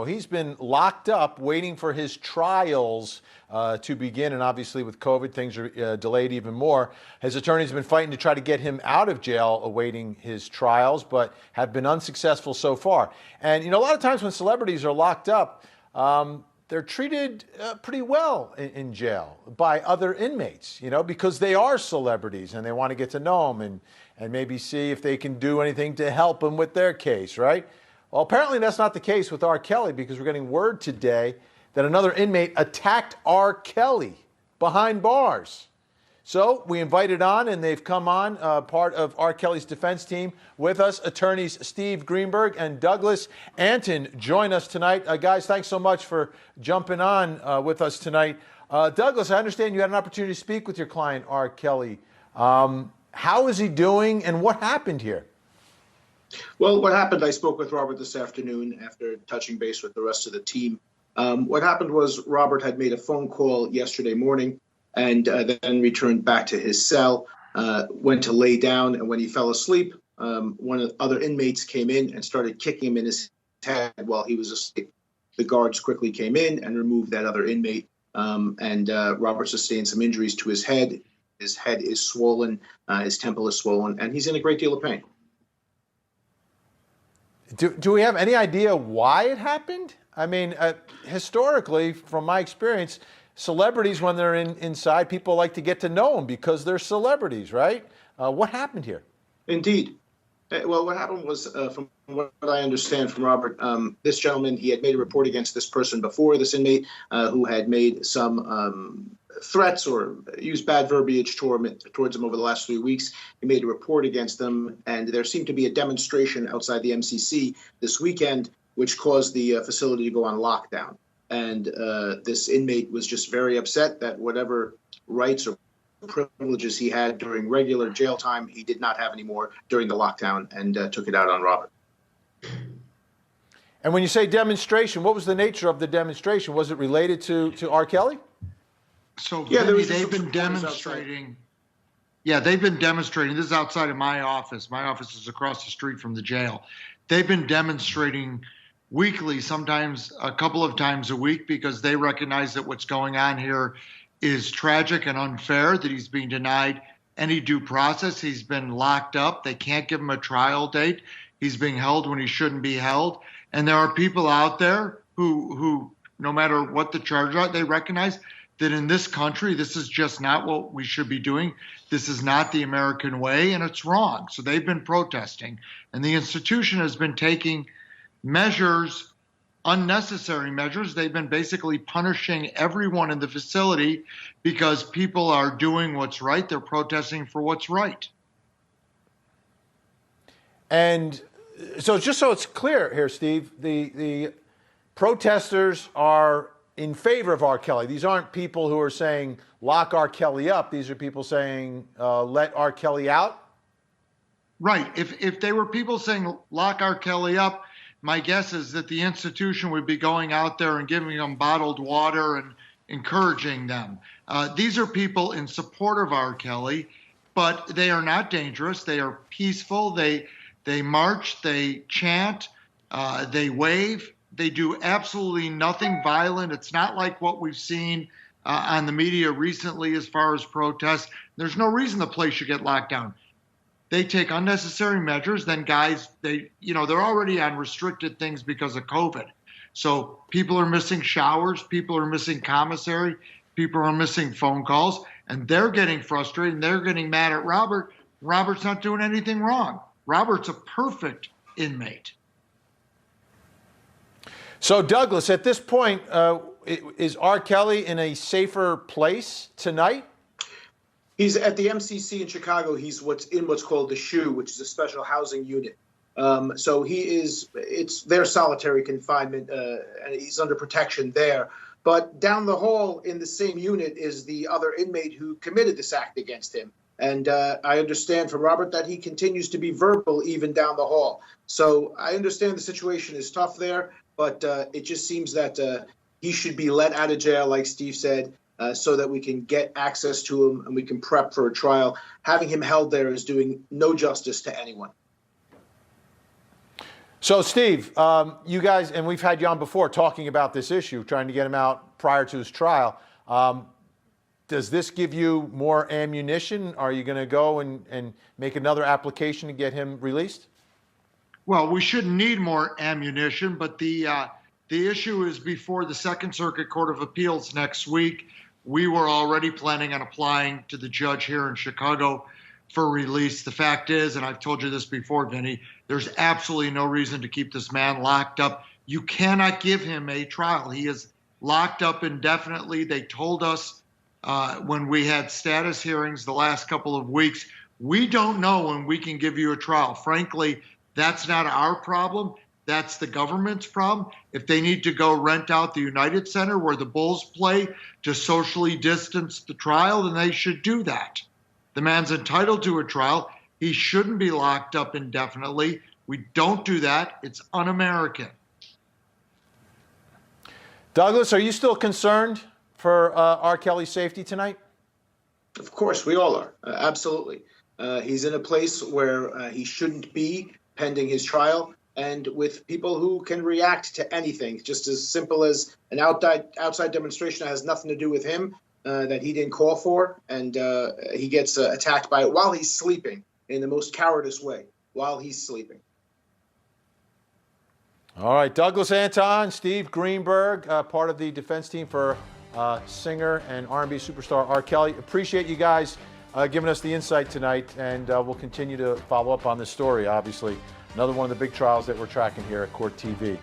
He's been locked up waiting for his trials to begin, and obviously with COVID, things are delayed even more. His attorneys have been fighting to try to get him out of jail awaiting his trials, but have been unsuccessful so far. And, a lot of times when celebrities are locked up, they're treated pretty well in jail by other inmates, because they are celebrities and they want to get to know them and maybe see if they can do anything to help them with their case, right? Well, apparently that's not the case with R. Kelly, because we're getting word today that another inmate attacked R. Kelly behind bars. So we invited on, and they've come on, part of R. Kelly's defense team with us. Attorneys Steve Greenberg and Douglas Anton join us tonight. Guys, thanks so much for jumping on with us tonight. Douglas, I understand you had an opportunity to speak with your client, R. Kelly. How is he doing, and what happened here? Well, what happened, I spoke with Robert this afternoon after touching base with the rest of the team. What happened was Robert had made a phone call yesterday morning and then returned back to his cell, went to lay down, and when he fell asleep, one of the other inmates came in and started kicking him in his head while he was asleep. The guards quickly came in and removed that other inmate, and Robert sustained some injuries to his head. His head is swollen, his temple is swollen, and he's in a great deal of pain. Do we have any idea why it happened? I mean, historically, from my experience, celebrities, when they're inside, people like to get to know them because they're celebrities, right? What happened here? Indeed. Well, what happened was, from what I understand from Robert, this gentleman, he had made a report against this person before, this inmate, who had made some threats or used bad verbiage towards him over the last 3 weeks. He made a report against them, and there seemed to be a demonstration outside the MCC this weekend, which caused the facility to go on lockdown. And this inmate was just very upset that whatever rights or privileges he had during regular jail time, he did not have anymore during the lockdown, and took it out on Robert. And when you say demonstration, what was the nature of the demonstration? Was it related to R. Kelly? So yeah, they've been demonstrating. Yeah, they've been demonstrating. This is outside of my office. My office is across the street from the jail. They've been demonstrating weekly, sometimes a couple of times a week, because they recognize that what's going on here is tragic and unfair, that he's being denied any due process. He's been locked up. They can't give him a trial date. He's being held when he shouldn't be held. And there are people out there who no matter what the charges are, they recognize that in this country, this is just not what we should be doing. This is not the American way, and it's wrong. So they've been protesting. And the institution has been taking measures, unnecessary measures. They've been basically punishing everyone in the facility because people are doing what's right. They're protesting for what's right. And so just so it's clear here, Steve, the protesters are in favor of R. Kelly. These aren't people who are saying, lock R. Kelly up. These are people saying, let R. Kelly out? Right. If they were people saying, lock R. Kelly up, my guess is that the institution would be going out there and giving them bottled water and encouraging them. These are people in support of R. Kelly, but they are not dangerous. They are peaceful. They march, they chant, they wave. They do absolutely nothing violent. It's not like what we've seen on the media recently as far as protests. There's no reason the place should get locked down. They take unnecessary measures. Then guys, they're already on restricted things because of COVID. So people are missing showers, people are missing commissary, people are missing phone calls, and they're getting frustrated and they're getting mad at Robert. Robert's not doing anything wrong. Robert's a perfect inmate. So, Douglas, at this point, is R. Kelly in a safer place tonight? He's at the MCC in Chicago. He's what's called the SHU, which is a special housing unit. So it's their solitary confinement, and he's under protection there. But down the hall in the same unit is the other inmate who committed this act against him. And I understand from Robert that he continues to be verbal even down the hall. So I understand the situation is tough there, but it just seems that he should be let out of jail, like Steve said, so that we can get access to him and we can prep for a trial. Having him held there is doing no justice to anyone. So, Steve, you guys, and we've had you on before talking about this issue, trying to get him out prior to his trial. Does this give you more ammunition? Are you going to go and make another application to get him released? Well, we shouldn't need more ammunition, but the issue is before the Second Circuit Court of Appeals next week. We were already planning on applying to the judge here in Chicago for release. The fact is, and I've told you this before, Vinny, there's absolutely no reason to keep this man locked up. You cannot give him a trial. He is locked up indefinitely. They told us when we had status hearings the last couple of weeks, we don't know when we can give you a trial. Frankly, that's not our problem. That's the government's problem. If they need to go rent out the United Center where the Bulls play to socially distance the trial, then they should do that. The man's entitled to a trial. He shouldn't be locked up indefinitely. We don't do that. It's un-American. Douglas, are you still concerned for R. Kelly's safety tonight? Of course, we all are. Absolutely. He's in a place where he shouldn't be pending his trial, and with people who can react to anything, just as simple as an outside demonstration that has nothing to do with him, that he didn't call for, and he gets attacked by it while he's sleeping in the most cowardice way, while he's sleeping. All right, Douglas Anton, Steve Greenberg, part of the defense team for singer and R&B superstar R. Kelly. Appreciate you guys giving us the insight tonight, and we'll continue to follow up on this story, obviously. Another one of the big trials that we're tracking here at Court TV.